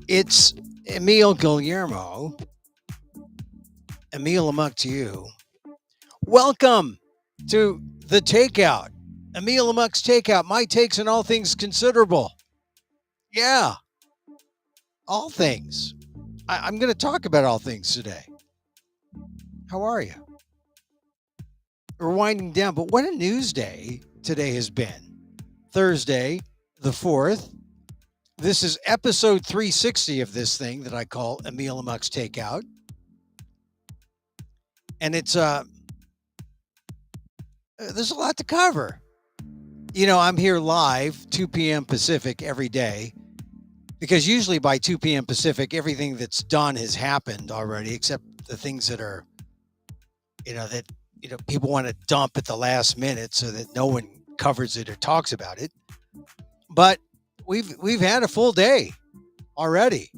It's Emil Guillermo. Emil Amok to you. Welcome to the Takeout. Emil Amok's Takeout. My takes on all things considerable. Yeah, all things. I'm going to talk about all things today. How are you? We're winding down, but what a news day today has been. Thursday, the 4th. This is episode 360 of this thing that I call Emil Amok's Takeout. And it's there's a lot to cover. You know, I'm here live 2 p.m. Pacific every day because usually by 2 p.m. Pacific, everything that's done has happened already, except the things that are, that people want to dump at the last minute so that no one covers it or talks about it. But we've had a full day already,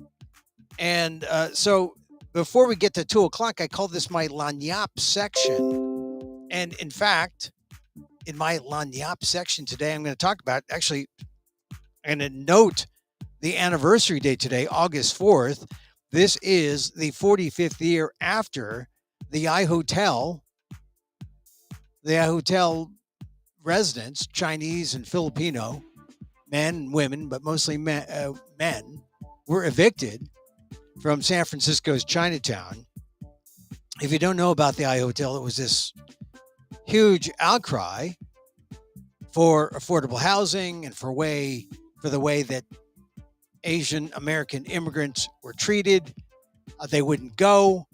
and so before we get to 2 o'clock, I call this my lanyap section. And in fact, in my lanyap section today, I'm going to talk about, actually, I'm going to note the anniversary date today, August 4th. This is the 45th year after the iHotel residents, Chinese and Filipino, men and women, but mostly men, were evicted from San Francisco's Chinatown. If you don't know about the iHotel, it was this huge outcry for affordable housing and for the way that Asian American immigrants were treated. They wouldn't go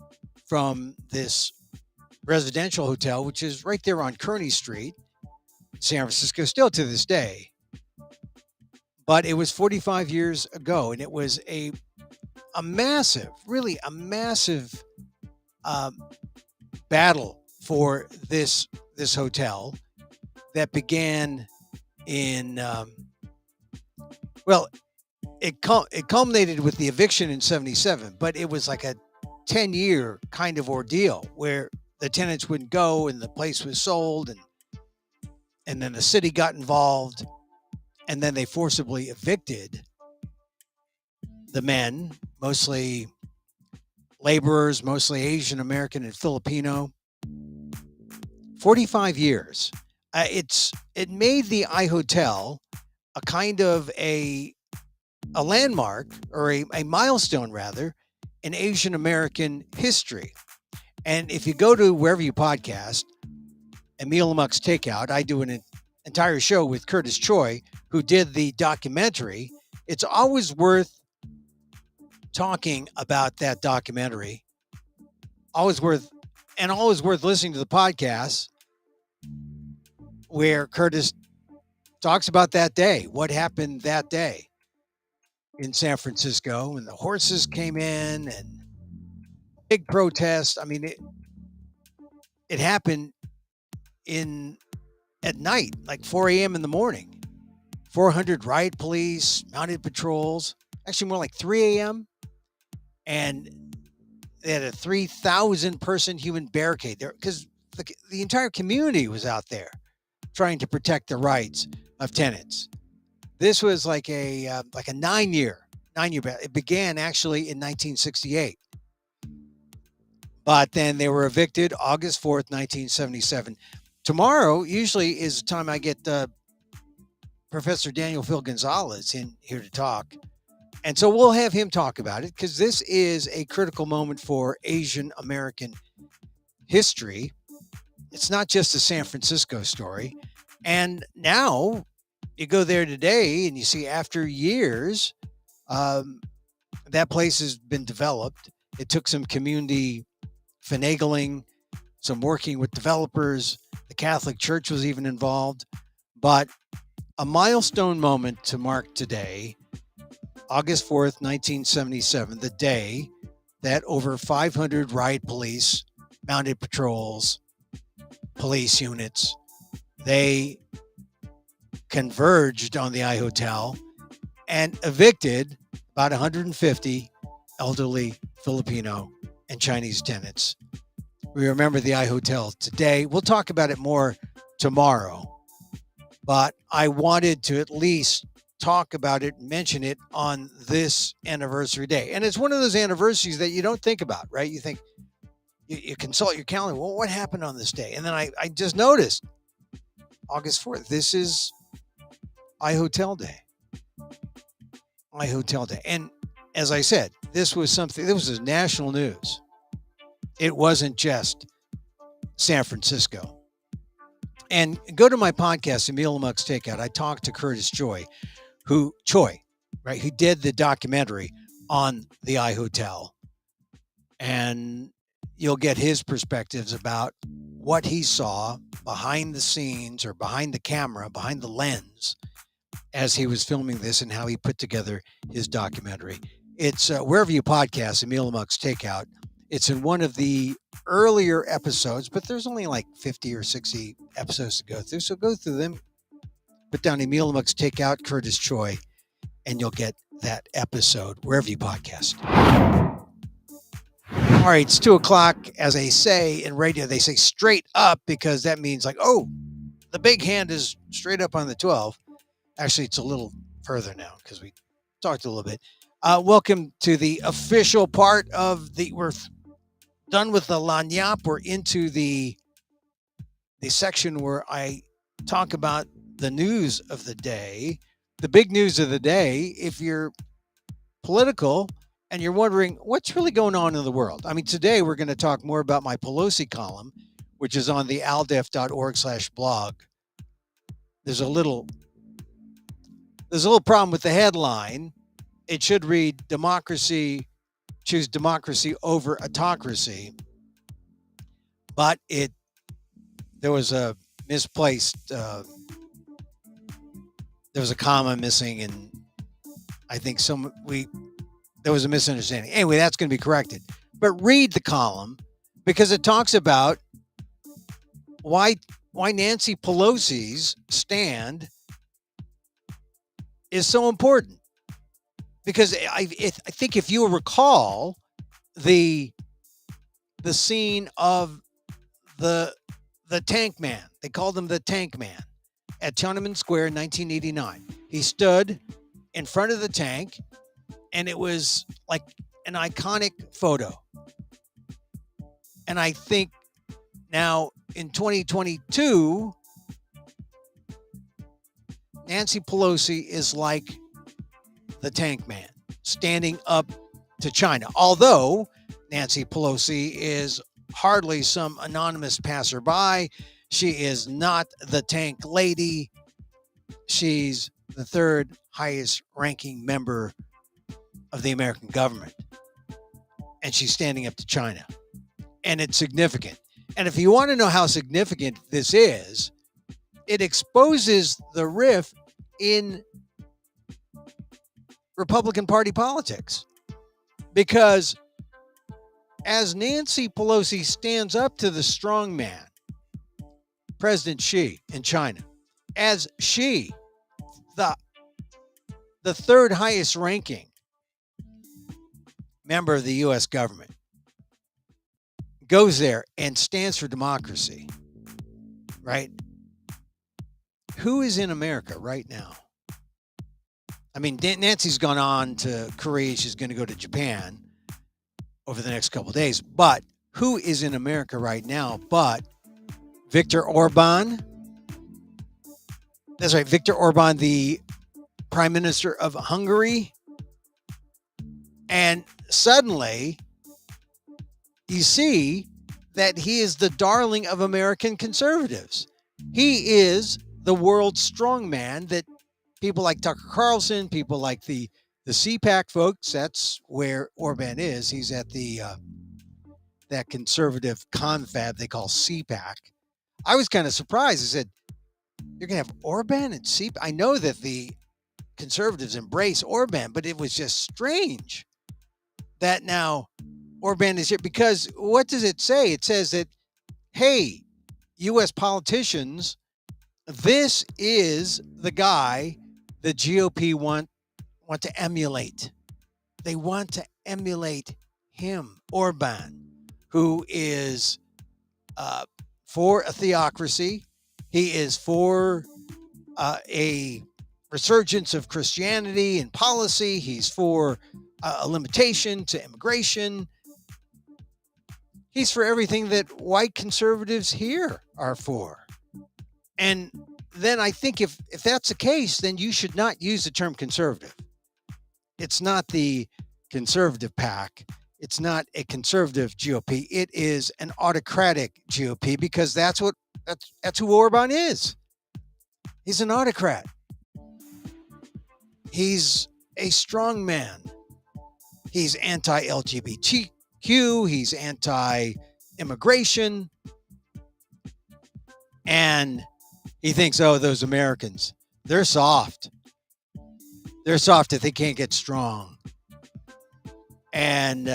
from this residential hotel, which is right there on Kearny Street, San Francisco, still to this day. But it was 45 years ago, and it was a massive battle for this hotel that began in it culminated with the eviction in 77, but it was like a 10-year kind of ordeal where the tenants wouldn't go and the place was sold, and then the city got involved, and then they forcibly evicted the men, mostly laborers, mostly Asian American and Filipino. 45 years. It made the iHotel a kind of a landmark, or a milestone rather, in Asian American history. And if you go to wherever you podcast, Emil Amok's Takeout, I do an entire show with Curtis Choi, who did the documentary. It's always worth talking about that documentary. Always worth listening to the podcast where Curtis talks about that day, what happened that day in San Francisco, and the horses came in and big protest. I mean, it happened at night, like 4 a.m. in the morning. 400 riot police, mounted patrols, actually more like 3 a.m. And they had a 3,000 person human barricade there because the entire community was out there trying to protect the rights of tenants. This was like a 9-year battle. It began actually in 1968. But then they were evicted August 4th, 1977. Tomorrow usually is the time I get Professor Daniel Phil Gonzalez in here to talk. And so we'll have him talk about it because this is a critical moment for Asian American history. It's not just a San Francisco story. And now you go there today and you see, after years, that place has been developed. It took some community finagling, some working with developers. The Catholic Church was even involved. But a milestone moment to mark today, August 4th, 1977, the day that over 500 riot police, mounted patrols, police units, they converged on the iHotel and evicted about 150 elderly Filipino and Chinese tenants. We remember the iHotel today. We'll talk about it more tomorrow, but I wanted to at least talk about it, mention it on this anniversary day. And it's one of those anniversaries that you don't think about, right? You think, you consult your calendar. Well, what happened on this day? And then I just noticed August 4th. This is iHotel Day. iHotel Day. And as I said, this was national news. It wasn't just San Francisco. And go to my podcast, Emil, Amok's Takeout. I talked to Curtis who did the documentary on the iHotel. And you'll get his perspectives about what he saw behind the scenes or behind the camera, behind the lens, as he was filming this and how he put together his documentary. It's wherever you podcast, Emil Amok's Takeout. It's in one of the earlier episodes, but there's only like 50 or 60 episodes to go through. So go through them, put down Emil Amok's Takeout, Curtis Choi, and you'll get that episode wherever you podcast. All right, it's 2:00. As they say in radio, they say straight up because that means like, oh, the big hand is straight up on the 12. Actually, it's a little further now because we talked a little bit. Welcome to the official part of we're done with the lanyap. We're into the section where I talk about the news of the day, the big news of the day. If you're political and you're wondering what's really going on in the world. I mean, today we're going to talk more about my Pelosi column, which is on the aldef.org/blog. There's a little problem with the headline. It should read choose democracy over autocracy. But there was a misplaced, there was a comma missing, and I think there was a misunderstanding. Anyway, that's going to be corrected. But read the column because it talks about why Nancy Pelosi's stand is so important. Because I think if you recall the scene of the Tank Man, they called him the Tank Man at Tiananmen Square in 1989. He stood in front of the tank, and it was like an iconic photo. And I think now in 2022, Nancy Pelosi is like the Tank Man, standing up to China. Although Nancy Pelosi is hardly some anonymous passerby, she is not the tank lady. She's the third highest ranking member of the American government. And she's standing up to China. And it's significant. And if you want to know how significant this is, it exposes the rift in Republican Party politics. Because as Nancy Pelosi stands up to the strong man, President Xi in China, as Xi, the third highest ranking member of the U.S. government, goes there and stands for democracy, right? Who is in America right now? I mean, Nancy's gone on to Korea. She's going to go to Japan over the next couple of days. But who is in America right now but Viktor Orban? That's right, Viktor Orban, the Prime Minister of Hungary. And suddenly, you see that he is the darling of American conservatives. He is the world's strongman that people like Tucker Carlson, people like the CPAC folks, that's where Orban is. He's at that conservative confab they call CPAC. I was kind of surprised. I said, you're going to have Orban and CPAC? I know that the conservatives embrace Orban, but it was just strange that now Orban is here. Because what does it say? It says that, hey, U.S. politicians, this is the guy the GOP want to emulate. They want to emulate him, Orban, who is for a theocracy. He is for a resurgence of Christianity in policy. He's for a limitation to immigration. He's for everything that white conservatives here are for. And then I think if that's the case, then you should not use the term conservative. It's not the conservative pack. It's not a conservative GOP. It is an autocratic GOP, because that's who Orban is. He's an autocrat. He's a strong man. He's anti-LGBTQ. He's anti-immigration. And he thinks, oh, those Americans, they're soft. They're soft if they can't get strong. And,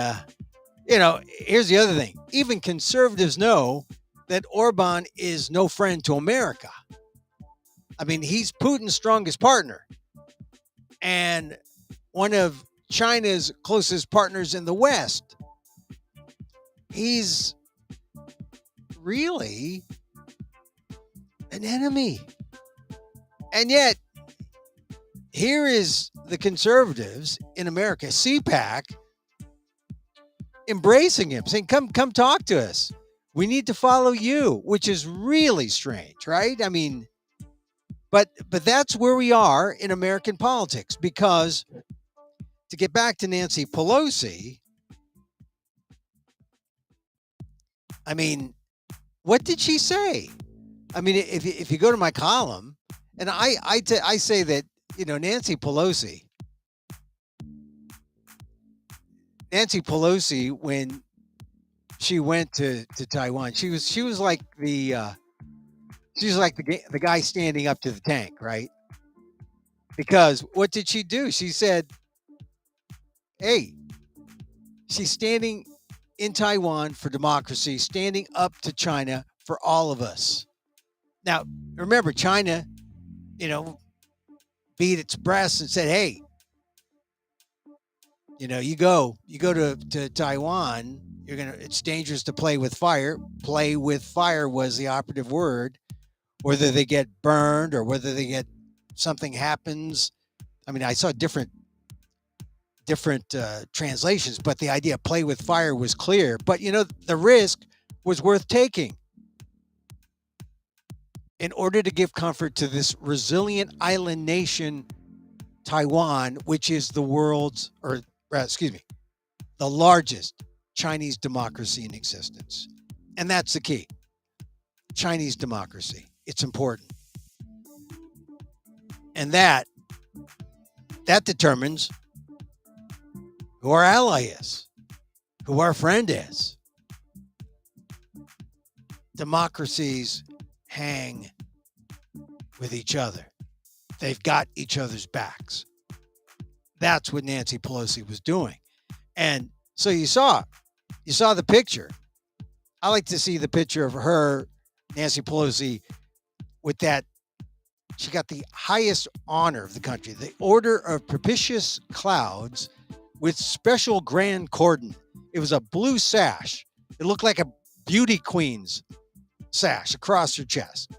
here's the other thing. Even conservatives know that Orban is no friend to America. I mean, he's Putin's strongest partner and one of China's closest partners in the West. He's really an enemy. And yet, here is the conservatives in America, CPAC, embracing him, saying, come talk to us. We need to follow you, which is really strange, right? I mean, but that's where we are in American politics, because to get back to Nancy Pelosi, I mean, what did she say? I mean, if you go to my column, and I say that, Nancy Pelosi, when she went to Taiwan, she was like the guy standing up to the tank, right? Because what did she do? She said, hey, she's standing in Taiwan for democracy, standing up to China for all of us. Now, remember, China, beat its breast and said, hey, you go to Taiwan, it's dangerous to play with fire. Play with fire was the operative word. Whether they get burned or whether they get something happens. I mean, I saw different translations, but the idea of play with fire was clear. But, the risk was worth taking in order to give comfort to this resilient island nation, Taiwan, which is the largest Chinese democracy in existence. And that's the key. Chinese democracy. It's important. And that determines who our ally is, who our friend is. Democracies hang with each other. They've got each other's backs. That's what Nancy Pelosi was doing. And so you saw the picture. I like to see the picture of her, Nancy Pelosi, with that. She got the highest honor of the country, the Order of Propitious Clouds with special grand cordon. It was a blue sash. It looked like a beauty queen's sash across her chest.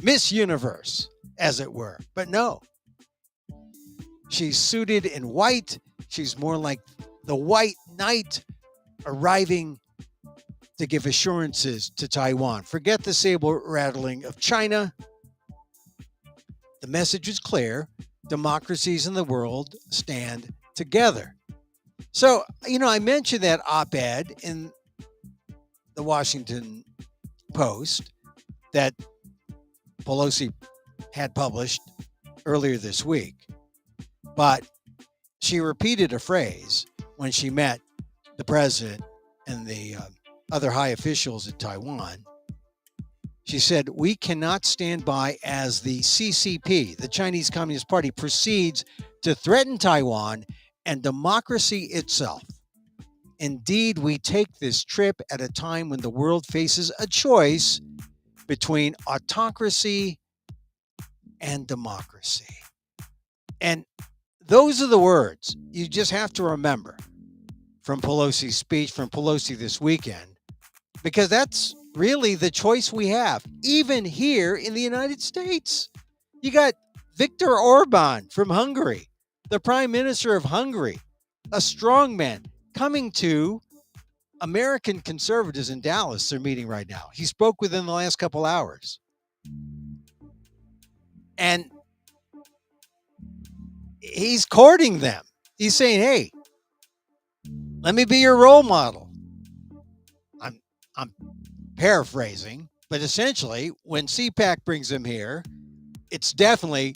Miss Universe, as it were. But no. She's suited in white. She's more like the white knight arriving to give assurances to Taiwan. Forget the saber rattling of China. The message is clear. Democracies in the world stand together. So, I mentioned that op-ed in the Washington Post that Pelosi had published earlier this week. But she repeated a phrase when she met the president and the other high officials in Taiwan. She said, we cannot stand by as the CCP, the Chinese Communist Party, proceeds to threaten Taiwan and democracy itself. Indeed, we take this trip at a time when the world faces a choice between autocracy and democracy. And those are the words you just have to remember from Pelosi's speech, from Pelosi this weekend, because that's really the choice we have, even here in the United States. You got Viktor Orban from Hungary, the Prime Minister of Hungary, a strongman, coming to American conservatives in Dallas. They're meeting right now. He spoke within the last couple hours. And he's courting them. He's saying, hey, let me be your role model. I'm paraphrasing, but essentially, when CPAC brings him here, it's definitely,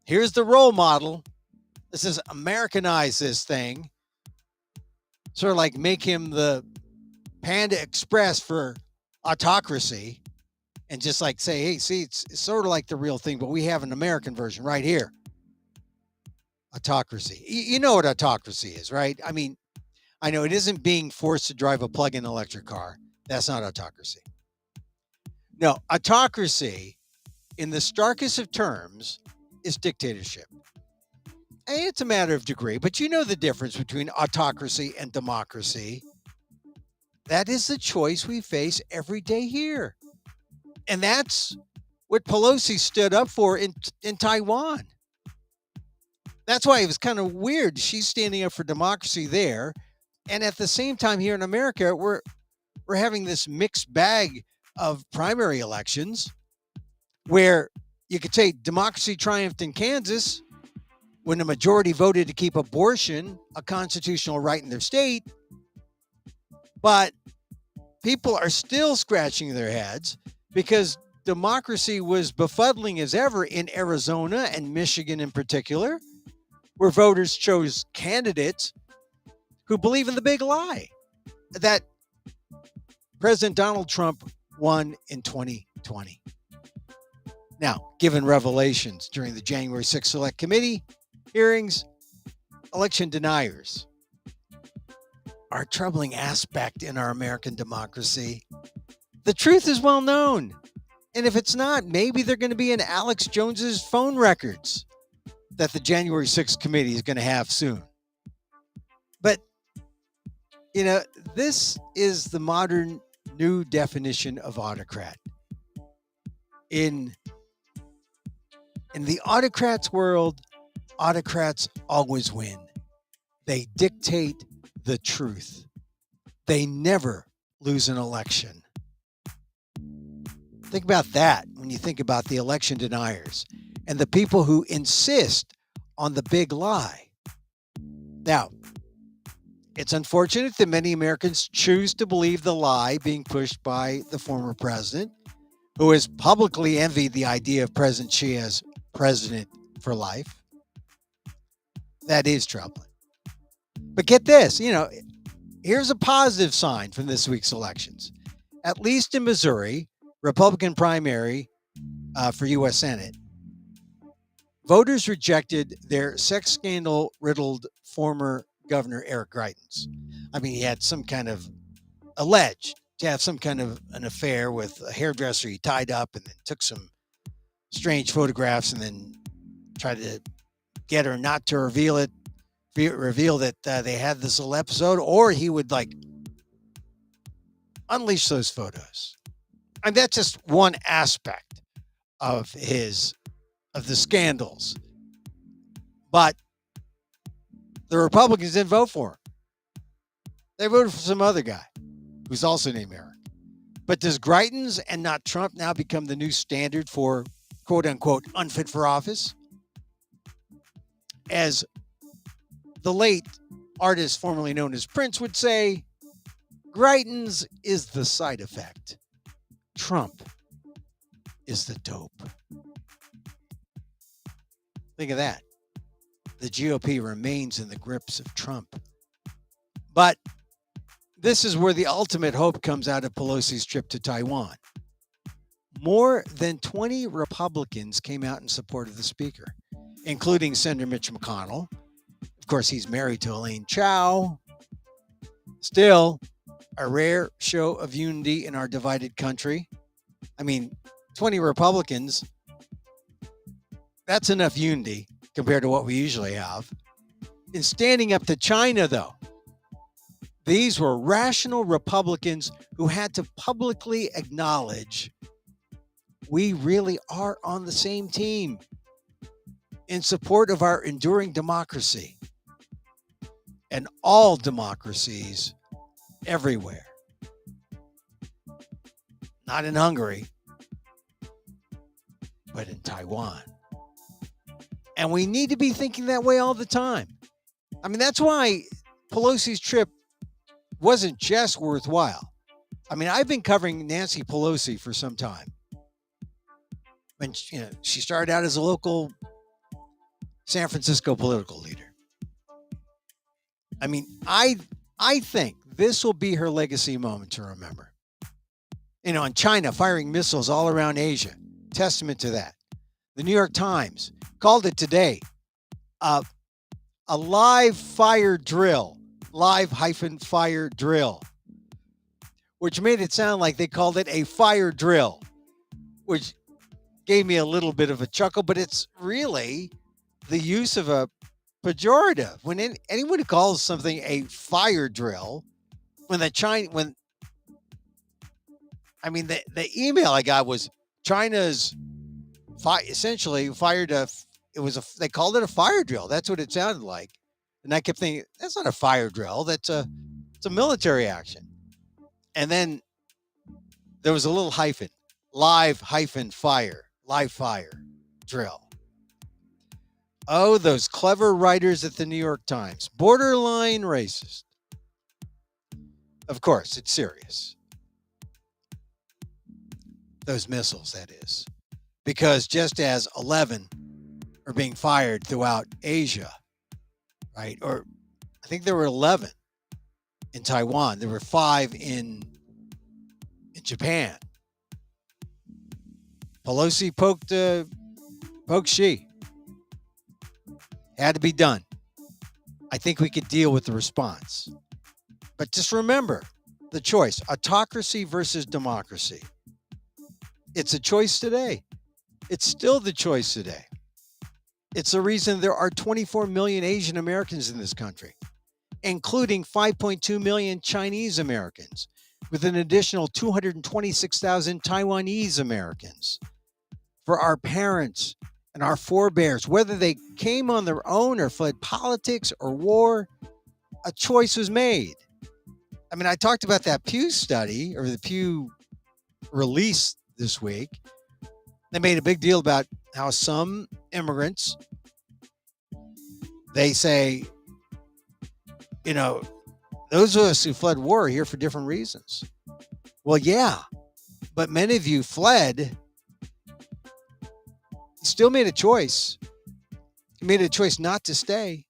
here's the role model. This is Americanize this thing. Sort of like make him the Panda Express for autocracy, and just like say, hey, see, it's sort of like the real thing, but we have an American version right here. Autocracy. You know what autocracy is, right? I mean, I know it isn't being forced to drive a plug-in electric car. That's not autocracy. No, autocracy, in the starkest of terms, is dictatorship. And it's a matter of degree, but you know the difference between autocracy and democracy. That is the choice we face every day here. And that's what Pelosi stood up for in Taiwan. That's why it was kind of weird. She's standing up for democracy there. And at the same time here in America, we're having this mixed bag of primary elections where you could say democracy triumphed in Kansas when the majority voted to keep abortion a constitutional right in their state. But people are still scratching their heads because democracy was befuddling as ever in Arizona and Michigan in particular, where voters chose candidates who believe in the big lie that President Donald Trump won in 2020. Now, given revelations during the January 6th Select Committee hearings, election deniers are a troubling aspect in our American democracy. The truth is well known. And if it's not, maybe they're going to be in Alex Jones's phone records that the January 6th committee is going to have soon. But, you know, this is the modern new definition of autocrat. In the autocrats' world, autocrats always win. They dictate the truth. They never lose an election. Think about that when you think about the election deniers and the people who insist on the big lie. Now, it's unfortunate that many Americans choose to believe the lie being pushed by the former president, who has publicly envied the idea of President Xi as president for life. That is troubling. But get this, here's a positive sign from this week's elections. At least in Missouri, Republican primary for U.S. Senate, voters rejected their sex scandal-riddled former governor, Eric Greitens. I mean, he had some kind of, alleged to have some kind of an affair with a hairdresser he tied up and then took some strange photographs and then tried to get her not to reveal that they had this little episode, or he would unleash those photos. And that's just one aspect of the scandals. But the Republicans didn't vote for him. They voted for some other guy who's also named Eric. But does Greitens and not Trump now become the new standard for quote unquote unfit for office? As the late artist formerly known as Prince would say, Greitens is the side effect. Trump is the dope. Think of that. The GOP remains in the grips of Trump. But this is where the ultimate hope comes out of Pelosi's trip to Taiwan. More than 20 Republicans came out in support of the speaker, including Senator Mitch McConnell. Of course, he's married to Elaine Chao. Still, a rare show of unity in our divided country. I mean, 20 Republicans, that's enough unity compared to what we usually have. In standing up to China, though, these were rational Republicans who had to publicly acknowledge we really are on the same team. in support of our enduring democracy and all democracies everywhere. Not in Hungary, but in Taiwan. And we need to be thinking that way all the time. I mean, that's why Pelosi's trip wasn't just worthwhile. I mean, I've been covering Nancy Pelosi for some time. When she started out as a local San Francisco political leader. I mean, I think this will be her legacy moment to remember. And China firing missiles all around Asia, testament to that. The New York Times called it today a live fire drill, live-fire drill, which made it sound like they called it a fire drill, which gave me a little bit of a chuckle, but it's really the use of a pejorative. When anyone who calls something a fire drill, the email I got was China's essentially fired they called it a fire drill. That's what it sounded like. And I kept thinking, that's not a fire drill. It's a military action. And then there was a little hyphen, live-fire drill. Oh, those clever writers at the New York Times. Borderline racist. Of course, it's serious. Those missiles, that is. Because just as 11 are being fired throughout Asia, right? Or I think there were 11 in Taiwan. There were 5 in Japan. Pelosi poked Xi. Had to be done. I think we could deal with the response. But just remember the choice, autocracy versus democracy. It's a choice today. It's still the choice today. It's the reason there are 24 million Asian Americans in this country, including 5.2 million Chinese Americans, with an additional 226,000 Taiwanese Americans. For our parents and our forebears, whether they came on their own or fled politics or war, a choice was made. I mean, I talked about that Pew study, or the Pew release this week. They made a big deal about how some immigrants, they say, those of us who fled war are here for different reasons. Well, yeah, but many of you fled, still made a choice. You made a choice not to stay.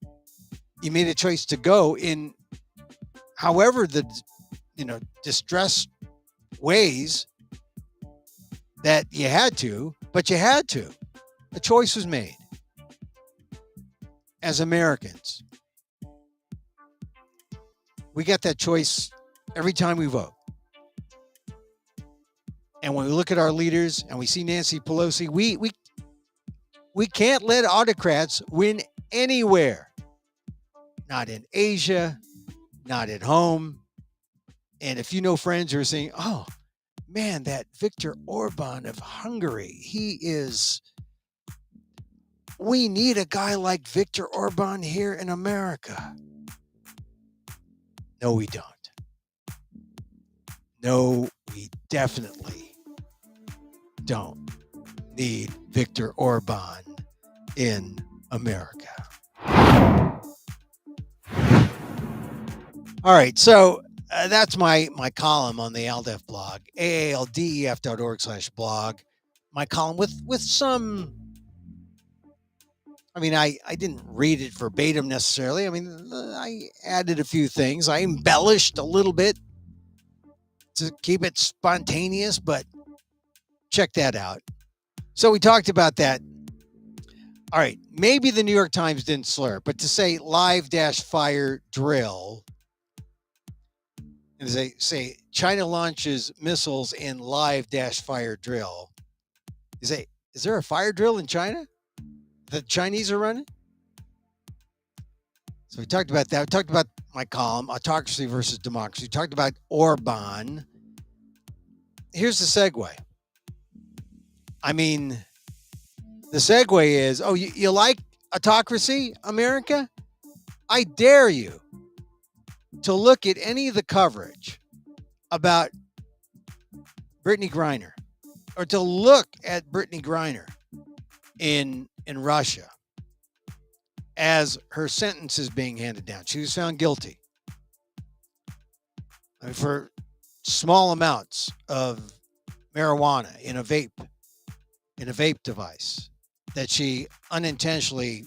You made a choice to go in however the, distressed ways that you had to, but you had to. A choice was made. As Americans, we get that choice every time we vote. And when we look at our leaders and we see Nancy Pelosi, we can't let autocrats win anywhere. Not in Asia, not at home. And if you know friends who are saying, oh, man, that Viktor Orban of Hungary, we need a guy like Viktor Orban here in America. No, we don't. No, we definitely don't need Viktor Orban in America. All right, so that's my column on the ALDEF blog, aaldef.org/blog. My column with some, I didn't read it verbatim necessarily. I added a few things. I embellished a little bit to keep it spontaneous, but check that out. So we talked about that. All right, maybe the New York Times didn't slur, but to say live-fire drill, and they say China launches missiles in live-fire drill. You say, is there a fire drill in China that the Chinese are running? So we talked about that. We talked about my column, autocracy versus democracy. We talked about Orban. Here's the segue. the segue is, oh, you like autocracy, America? I dare you to look at any of the coverage about Brittany Griner, or to look at Brittany Griner in Russia as her sentence is being handed down. She was found guilty for small amounts of marijuana in a vape device that she unintentionally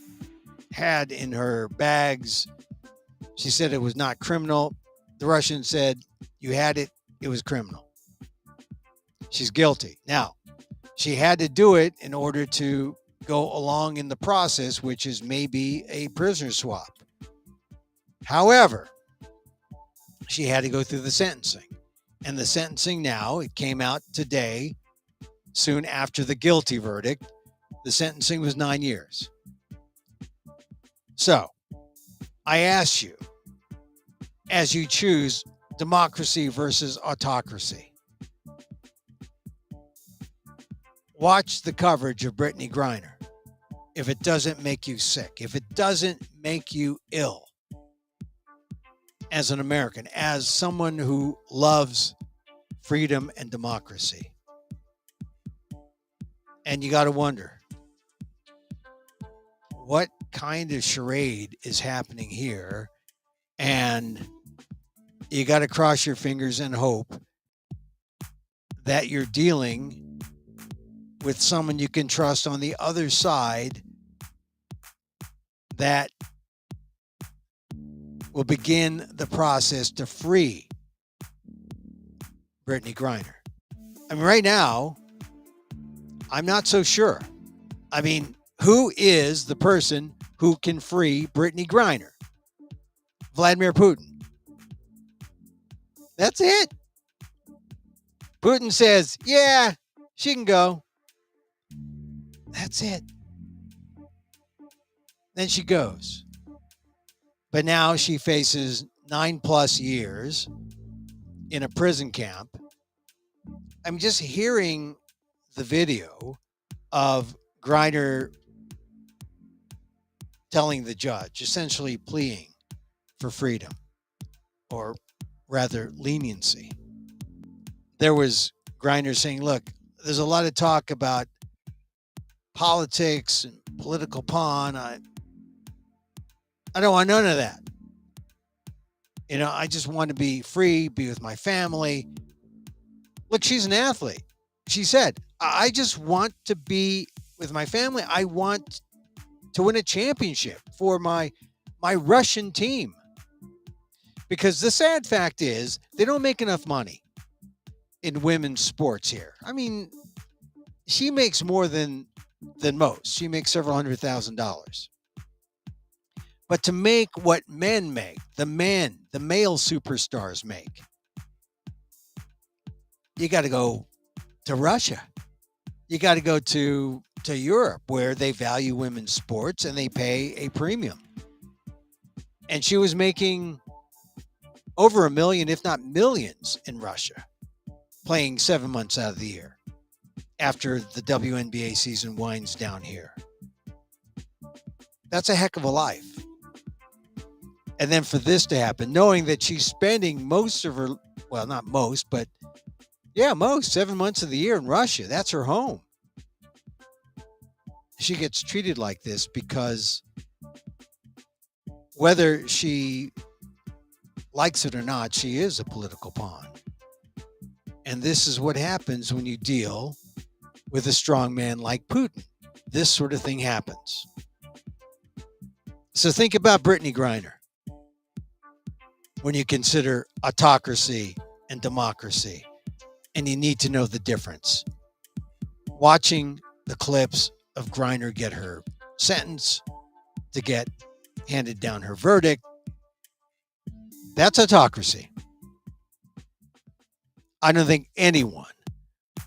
had in her bags. She said it was not criminal. The Russian said you had it, it was criminal. She's guilty. Now, she had to do it in order to go along in the process, which is maybe a prisoner swap. However, she had to go through the sentencing. And the sentencing now, it came out today, soon after the guilty verdict. The sentencing was 9 years. So, I ask you, as you choose democracy versus autocracy, watch the coverage of Brittany Griner. If it doesn't make you sick, if it doesn't make you ill as an American, as someone who loves freedom and democracy. And you got to wonder, what kind of charade is happening here? And you got to cross your fingers and hope that you're dealing with someone you can trust on the other side that will begin the process to free Brittany Griner. I mean, right now, I'm not so sure. I mean, who is the person who can free Brittany Griner? Vladimir Putin. That's it. Putin says, yeah, she can go. That's it. Then she goes. But now she faces 9+ years in a prison camp. I'm just hearing the video of Griner telling the judge, essentially pleading for freedom, or rather leniency. There was Griner saying, look, there's a lot of talk about politics and political pawn. I don't want none of that. You know, I just want to be free, be with my family. Look, she's an athlete. She said, I just want to be with my family. I want to win a championship for my Russian team. Because the sad fact is, they don't make enough money in women's sports here. I mean, she makes more than most. She makes several $100,000. But to make what men make, the male superstars make, you got to go to Russia. You got to go to Europe, where they value women's sports and they pay a premium. And she was making over $1 million, if not millions, in Russia, playing 7 months out of the year after the WNBA season winds down here. That's a heck of a life. And then for this to happen, knowing that she's spending most of her, well, not most, but yeah, most 7 months of the year in Russia. That's her home. She gets treated like this because whether she likes it or not, she is a political pawn. And this is what happens when you deal with a strong man like Putin. This sort of thing happens. So think about Brittany Griner when you consider autocracy and democracy. And you need to know the difference. Watching the clips of Griner get her sentence, to get handed down her verdict, that's autocracy. I don't think anyone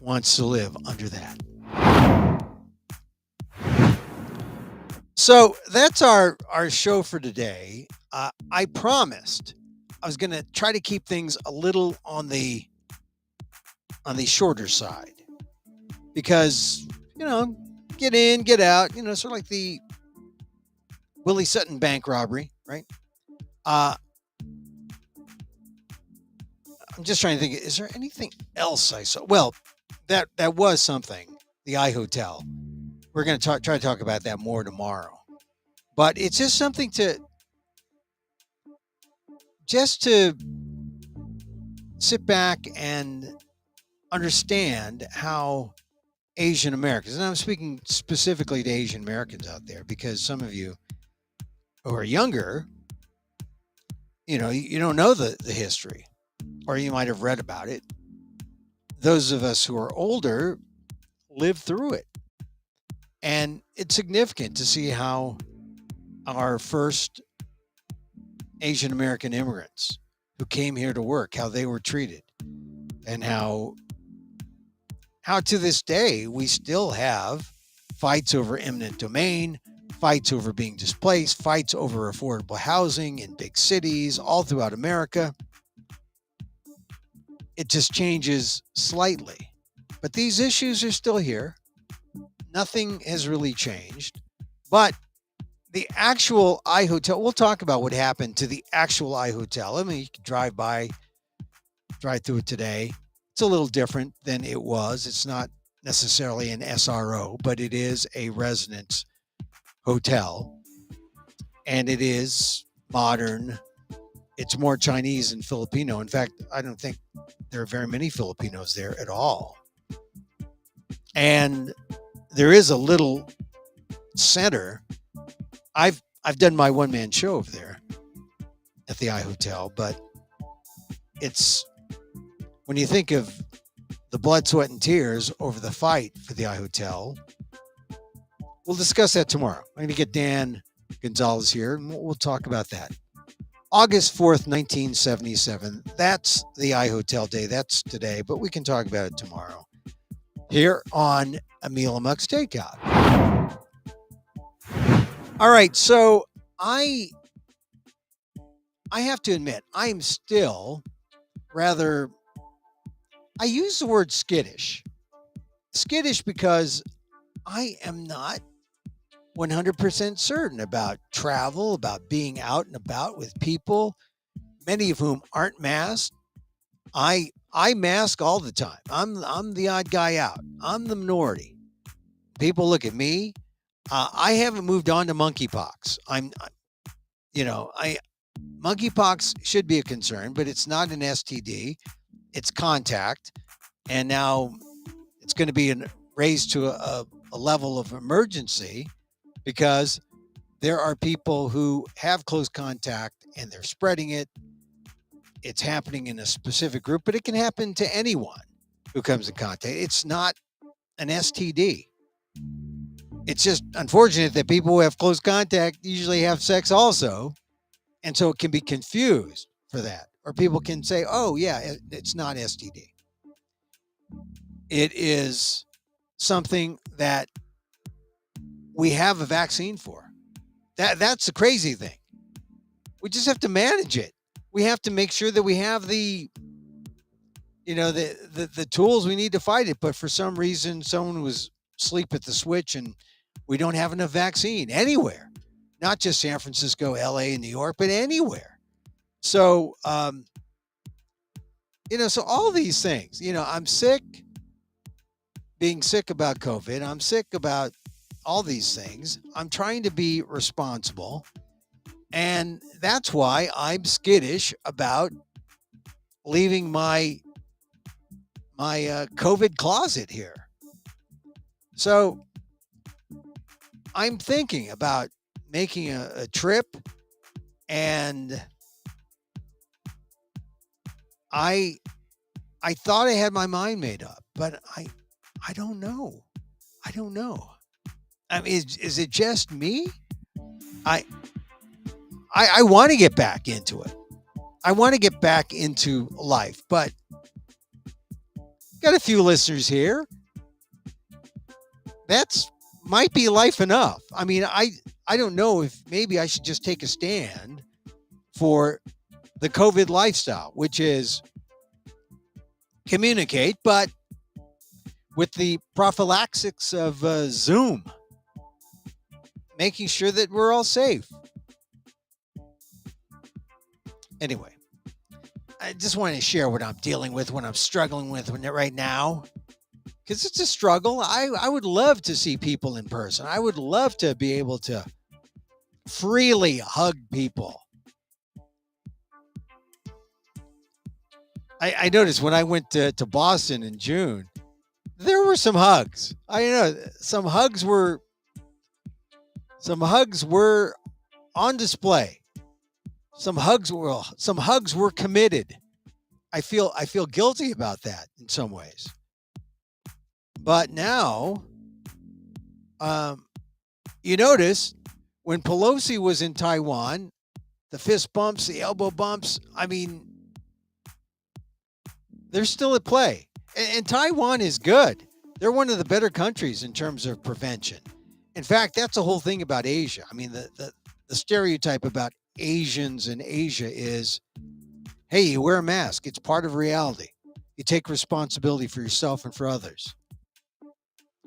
wants to live under that. So that's our show for today. I promised I was going to try to keep things a little on the shorter side, because, you know, get in, get out. Sort of like the Willie Sutton bank robbery, right? I'm just trying to think. Is there anything else I saw? Well, that was something. The I Hotel. We're going to try to talk about that more tomorrow. But it's just something to sit back and understand how Asian Americans, and I'm speaking specifically to Asian Americans out there, because some of you who are younger, you don't know the history, or you might have read about it. Those of us who are older lived through it. And it's significant to see how our first Asian American immigrants who came here to work, how they were treated, and how to this day we still have fights over eminent domain, fights over being displaced, fights over affordable housing in big cities all throughout America. It just changes slightly. But these issues are still here. Nothing has really changed. But the actual I Hotel, we'll talk about what happened to the actual I Hotel. I mean, you can drive through it today. It's a little different than it was. It's not necessarily an SRO, but it is a residence hotel. And it is modern. It's more Chinese than Filipino. In fact, I don't think there are very many Filipinos there at all. And there is a little center. I've done my one-man show over there at the I Hotel, but it's, when you think of the blood, sweat, and tears over the fight for the I Hotel, we'll discuss that tomorrow. I'm going to get Dan Gonzalez here, and we'll talk about that. August 4th, 1977. That's the I Hotel day. That's today, but we can talk about it tomorrow here on Emil Amok's Takeout. All right, so I have to admit, I am still rather, I use the word skittish. Skittish because I am not 100% certain about travel, about being out and about with people, many of whom aren't masked. I mask all the time. I'm the odd guy out. I'm the minority. People look at me. I haven't moved on to monkeypox. Monkeypox should be a concern, but it's not an STD. It's contact, and now it's going to be raised to a level of emergency because there are people who have close contact and they're spreading it. It's happening in a specific group, but it can happen to anyone who comes in contact. It's not an STD. It's just unfortunate that people who have close contact usually have sex also. And so it can be confused for that. Or people can say, oh, yeah, it's not STD. It is something that we have a vaccine for. That's the crazy thing. We just have to manage it. We have to make sure that we have the tools we need to fight it. But for some reason, someone was asleep at the switch and we don't have enough vaccine anywhere, not just San Francisco, LA, and New York, but anywhere. So, so all these things, I'm sick, being sick about COVID. I'm sick about all these things. I'm trying to be responsible. And that's why I'm skittish about leaving my COVID closet here. So I'm thinking about making a trip, and I thought I had my mind made up, but I don't know. I don't know. I mean, is it just me? I want to get back into it. I want to get back into life, but got a few listeners here. That's might be life enough. I mean, I don't know if maybe I should just take a stand for the COVID lifestyle, which is communicate, but with the prophylaxis of Zoom, making sure that we're all safe. Anyway, I just wanted to share what I'm dealing with, what I'm struggling with right now, because it's a struggle. I would love to see people in person. I would love to be able to freely hug people. I noticed when I went to Boston in June, there were some hugs. I know some hugs were on display. Some hugs were committed. I feel guilty about that in some ways. But now, you notice when Pelosi was in Taiwan, the fist bumps, the elbow bumps, I mean, they're still at play. And Taiwan is good. They're one of the better countries in terms of prevention. In fact, that's the whole thing about Asia. I mean, the stereotype about Asians in Asia is, hey, you wear a mask. It's part of reality. You take responsibility for yourself and for others.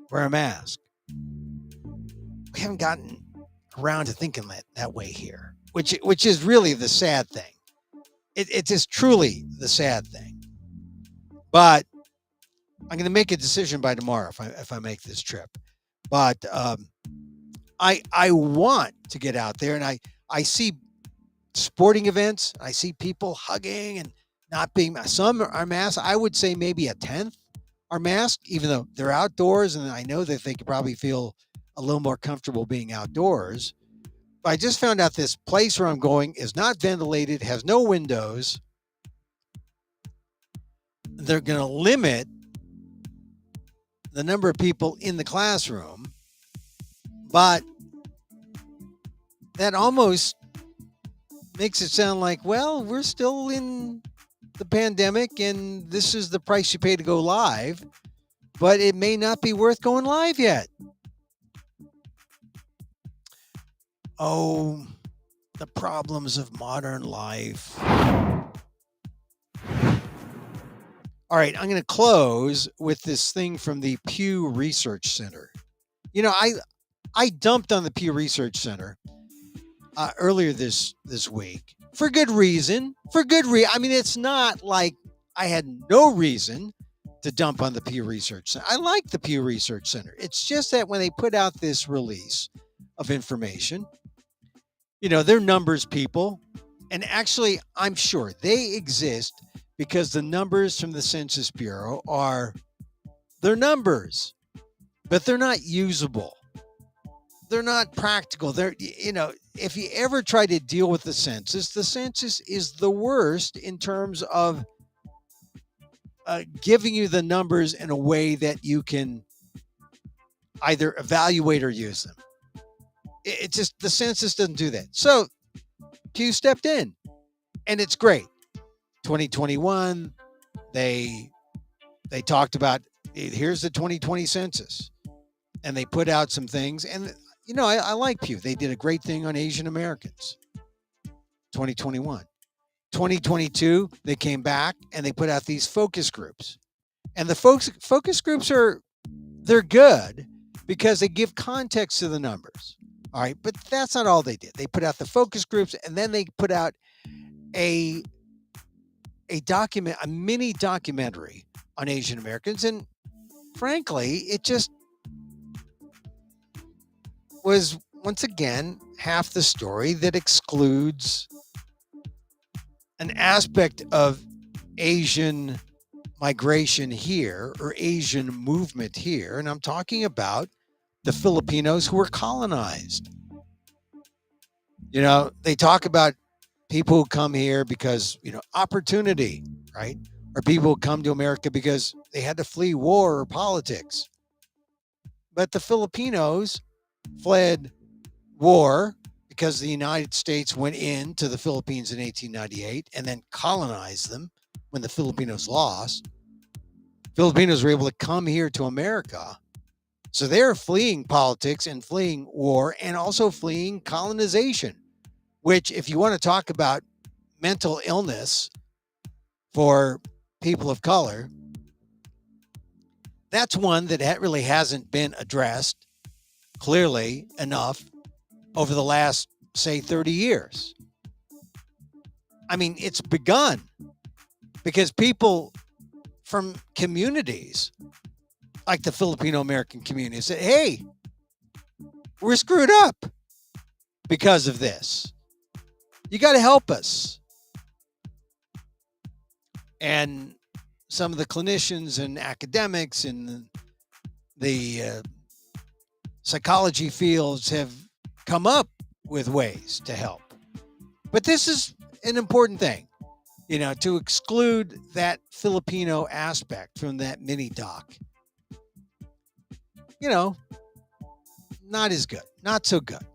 Wear a mask. We haven't gotten around to thinking that way here, which is really the sad thing. It is truly the sad thing. But I'm going to make a decision by tomorrow if I make this trip. But I want to get out there, and I see sporting events. I see people hugging and not being masked. Some are masked. I would say maybe a tenth are masked, even though they're outdoors, and I know that they could probably feel a little more comfortable being outdoors. But I just found out this place where I'm going is not ventilated, has no windows. They're going to limit the number of people in the classroom, but that almost makes it sound like, well, we're still in the pandemic and this is the price you pay to go live, but it may not be worth going live yet. Oh, the problems of modern life. All right, I'm going to close with this thing from the Pew Research Center. You know, I dumped on the Pew Research Center earlier this week for good reason. I mean, it's not like I had no reason to dump on the Pew Research Center. I like the Pew Research Center. It's just that when they put out this release of information, you know, they're numbers people. And actually, I'm sure they exist because the numbers from the Census Bureau they're numbers, but they're not usable. They're not practical. You know, if you ever try to deal with the census is the worst in terms of giving you the numbers in a way that you can either evaluate or use them. It's just the census doesn't do that. So Pew stepped in, and it's great. 2021, they talked about here's the 2020 census, and they put out some things. And you know, I like Pew. They did a great thing on Asian Americans. 2021, 2022, they came back and they put out these focus groups, and the focus groups they're good because they give context to the numbers. All right, but that's not all they did. They put out the focus groups, and then they put out a mini documentary on Asian Americans. And frankly, it just was, once again, half the story that excludes an aspect of Asian migration here or Asian movement here. And I'm talking about the Filipinos who were colonized. You know, they talk about people who come here because, you know, opportunity, right? Or people who come to America because they had to flee war or politics. But the Filipinos fled war because the United States went into the Philippines in 1898 and then colonized them when the Filipinos lost. Filipinos were able to come here to America. So they're fleeing politics and fleeing war and also fleeing colonization, which, if you want to talk about mental illness for people of color, That's one that really hasn't been addressed clearly enough over the last, say, 30 years. I mean, it's begun because people from communities like the Filipino American community said, hey, we're screwed up because of this. You got to help us. And some of the clinicians and academics in the psychology fields have come up with ways to help. But this is an important thing, to exclude that Filipino aspect from that mini doc. Not as good, not so good.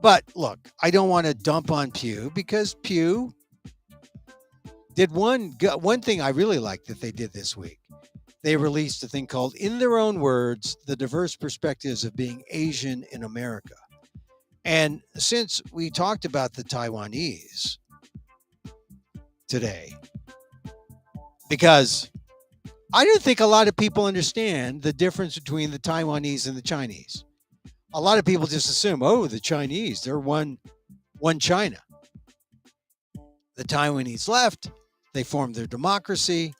But look, I don't want to dump on Pew because Pew did one thing I really liked that they did this week. They released a thing called In Their Own Words, The Diverse Perspectives of Being Asian in America. And since we talked about the Taiwanese today, because I don't think a lot of people understand the difference between the Taiwanese and the Chinese. A lot of people just assume, the Chinese, they're one China. The Taiwanese left, they formed their democracy.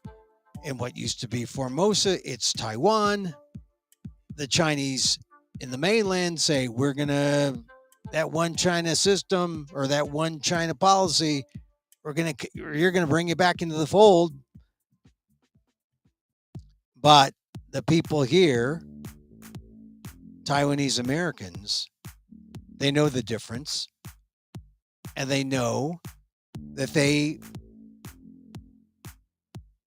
In what used to be Formosa, it's Taiwan. The Chinese in the mainland say, that one China system or that one China policy, you're going to bring it back into the fold. But the people here, Taiwanese Americans, they know the difference. And they know that they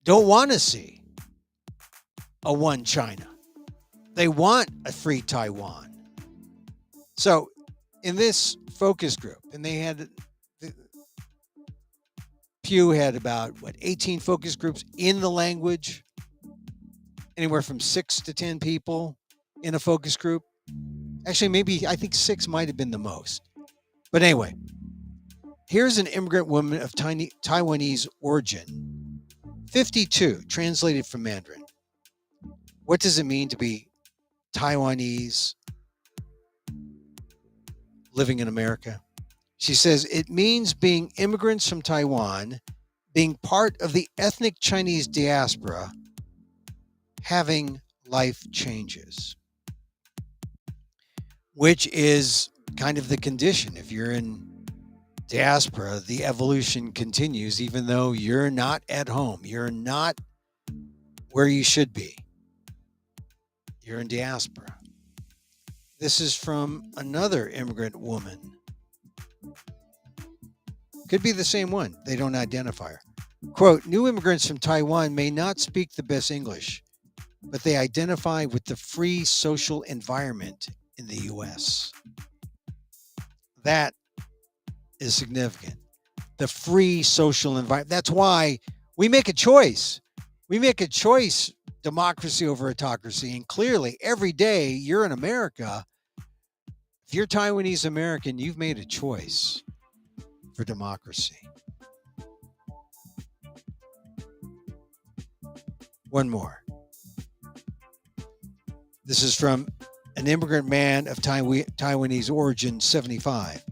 don't want to see a one China. They want a free Taiwan. So in this focus group, and Pew had about 18 focus groups in the language, anywhere from 6 to 10 people in a focus group. Actually, I think 6 might have been the most. But anyway, here's an immigrant woman of Taiwanese origin, 52, translated from Mandarin. What does it mean to be Taiwanese living in America? She says it means being immigrants from Taiwan, being part of the ethnic Chinese diaspora, having life changes, which is kind of the condition. If you're in diaspora, the evolution continues, even though you're not at home. You're not where you should be. You're in diaspora. This is from another immigrant woman. Could be the same one. They don't identify her. Quote, new immigrants from Taiwan may not speak the best English, but they identify with the free social environment in the U.S. That is significant. The free social environment. That's why we make a choice. We make a choice, democracy over autocracy. And clearly, every day you're in America, if you're Taiwanese American, you've made a choice for democracy. One more. This is from an immigrant man of Taiwanese origin, 75.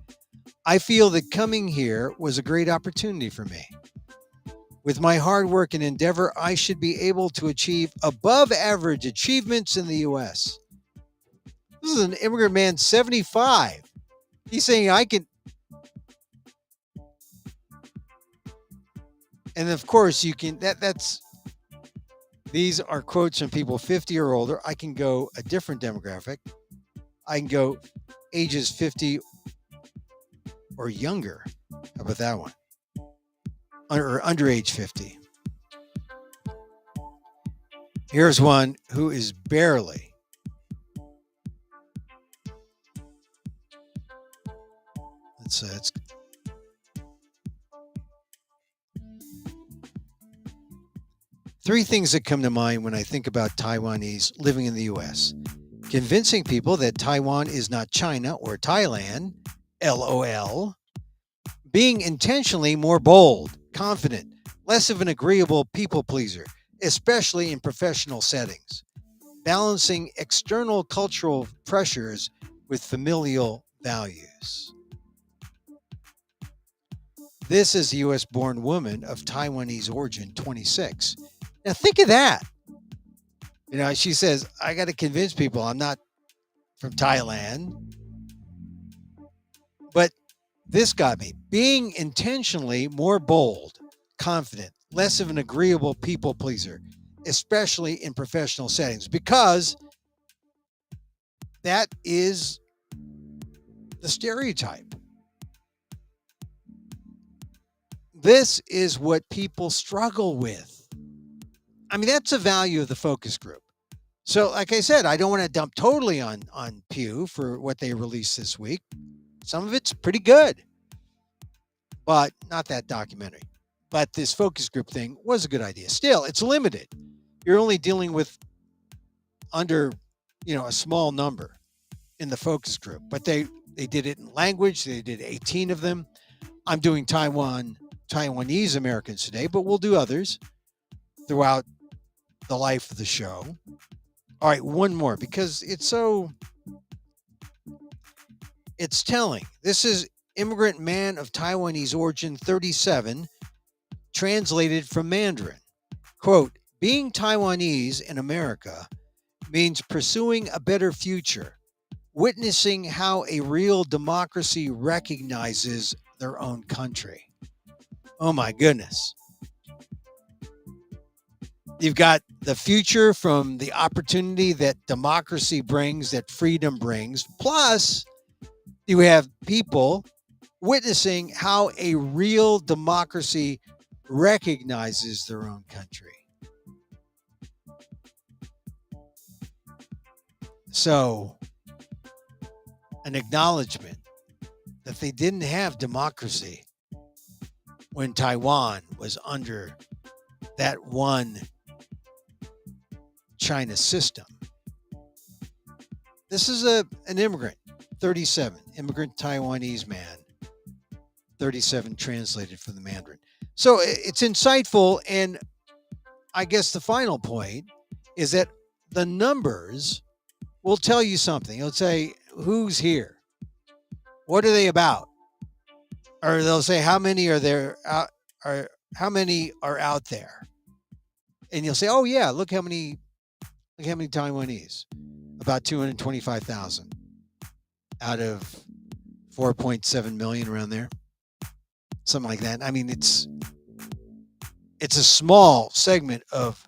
I feel that coming here was a great opportunity for me. With my hard work and endeavor, I should be able to achieve above average achievements in the U.S. This is an immigrant man, 75. He's saying I can. And of course you can, these are quotes from people 50 or older. I can go a different demographic. I can go ages 50 or younger. How about that one? Or under age 50. Here's one who is barely. It's 3 things that come to mind when I think about Taiwanese living in the U.S. Convincing people that Taiwan is not China or Thailand, LOL. Being intentionally more bold, confident, less of an agreeable people pleaser, especially in professional settings. balancing external cultural pressures with familial values. This is a U.S. born woman of Taiwanese origin, 26. Now think of that. She says, I got to convince people I'm not from Thailand. But this got me. Being intentionally more bold, confident, less of an agreeable people pleaser, especially in professional settings, because that is the stereotype. This is what people struggle with. I mean, that's the value of the focus group. So, like I said, I don't want to dump totally on Pew for what they released this week. Some of it's pretty good, but not that documentary. But this focus group thing was a good idea. Still, it's limited. You're only dealing with under, a small number in the focus group. But they did it in language. They did 18 of them. I'm doing Taiwanese Americans today, but we'll do others throughout the life of the show. All right, one more, because it's telling. This is immigrant man of Taiwanese origin, 37, translated from Mandarin. Quote, being Taiwanese in America means pursuing a better future, witnessing how a real democracy recognizes their own country. Oh my goodness. You've got the future from the opportunity that democracy brings, that freedom brings. Plus, you have people witnessing how a real democracy recognizes their own country. So, an acknowledgement that they didn't have democracy when Taiwan was under that one China system. This is an immigrant, 37, immigrant Taiwanese man, 37 translated from the Mandarin. So it's insightful, and I guess the final point is that the numbers will tell you something. It'll say, who's here? What are they about? Or they'll say, how many are there? How many are out there? And you'll say, oh yeah, look how many Taiwanese. About 225,000 out of 4.7 million, around there. Something like that. I mean, it's a small segment of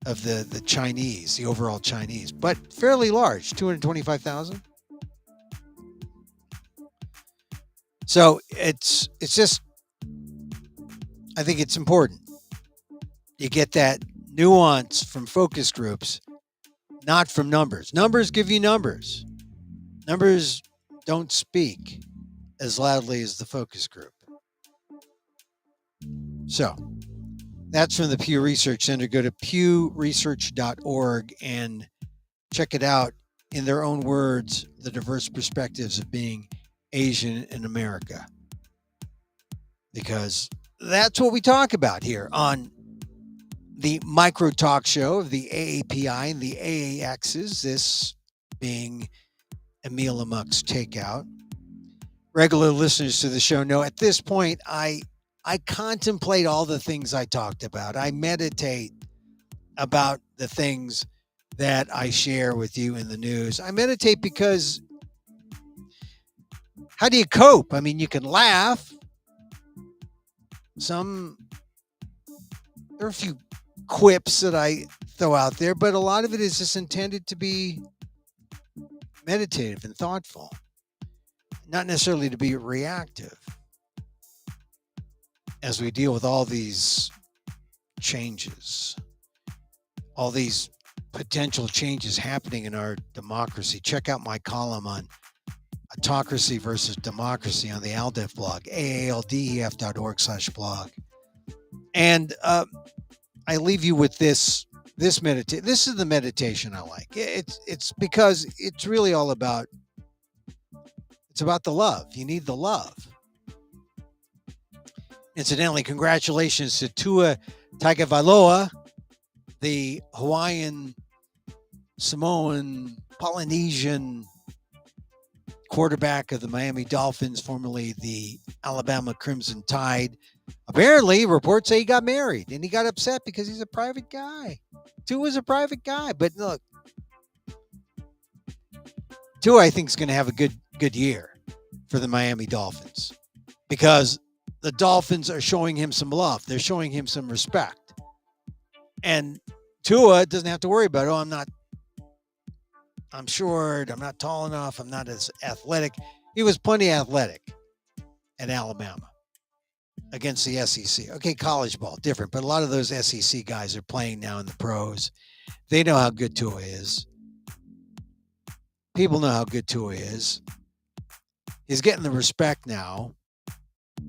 the Chinese, the overall Chinese, but fairly large, 225,000. So it's just, I think it's important. You get that nuance from focus groups, not from numbers. Numbers give you numbers. Numbers don't speak as loudly as the focus group. So that's from the Pew Research Center. Go to pewresearch.org and check it out in their own words, the diverse perspectives of being Asian in America. Because that's what we talk about here on the micro talk show of the AAPI and the AAXs, this being Emil Amok's Takeout. Regular listeners to the show know at this point, I contemplate all the things I talked about. I meditate about the things that I share with you in the news. I meditate because how do you cope? I mean, you can laugh. There are a few quips that I throw out there, but a lot of it is just intended to be meditative and thoughtful, not necessarily to be reactive as we deal with all these changes, all these potential changes happening in our democracy. Check out my column on autocracy versus democracy on the ALDEF blog, aaldef.org/blog. And I leave you with this meditation. This is the meditation I like. It's because it's really all about, it's about the love. You need the love. Incidentally, congratulations to Tua Tagovailoa the Hawaiian, Samoan, Polynesian quarterback of the Miami Dolphins, formerly the Alabama Crimson Tide. Apparently, reports say he got married and he got upset because he's a private guy. Tua's a private guy, but look, Tua, I think, is going to have a good year for the Miami Dolphins because the Dolphins are showing him some love. They're showing him some respect. And Tua doesn't have to worry about, I'm short, I'm not tall enough, I'm not as athletic. He was plenty athletic at Alabama against the SEC. Okay, college ball, different, but a lot of those SEC guys are playing now in the pros. They know how good Tua is. People know how good Tua is. He's getting the respect now.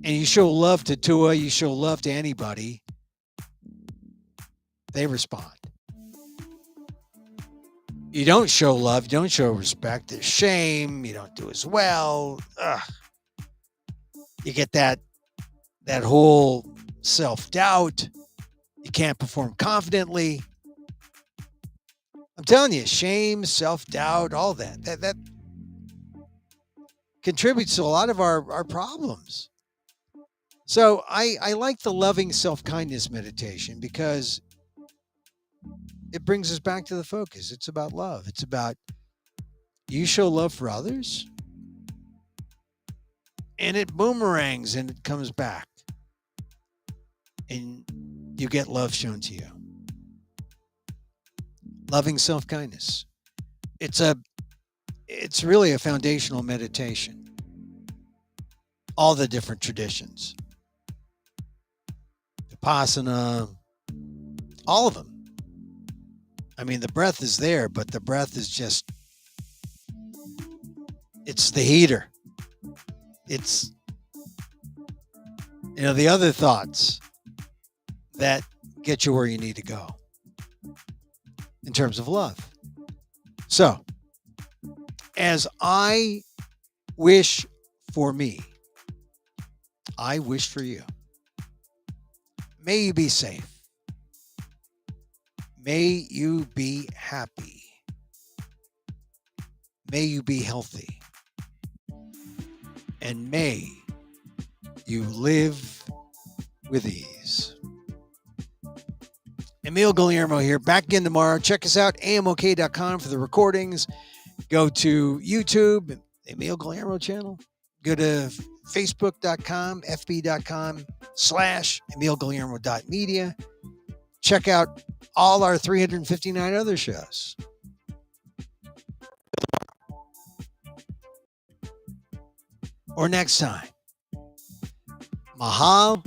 And you show love to Tua, you show love to anybody, they respond. You don't show love, you don't show respect, there's shame, you don't do as well. Ugh. You get that whole self-doubt. You can't perform confidently. I'm telling you, shame, self-doubt, all that contributes to a lot of our problems. So I like the loving self-kindness meditation because it brings us back to the focus. It's about love. It's about you show love for others and it boomerangs and it comes back and you get love shown to you. Loving self-kindness. It's really a foundational meditation. All the different traditions. Vipassana, all of them. I mean, the breath is there, but the breath is just, it's the heater. It's, the other thoughts that get you where you need to go in terms of love. So, as I wish for me, I wish for you. May you be safe. May you be happy. May you be healthy. And may you live with ease. Emil Guillermo here, back again tomorrow. Check us out, amok.com for the recordings. Go to YouTube, Emil Guillermo channel. Go to facebook.com, fb.com/emilguillermo.media. Check out all our 359 other shows. Or next time. Mahal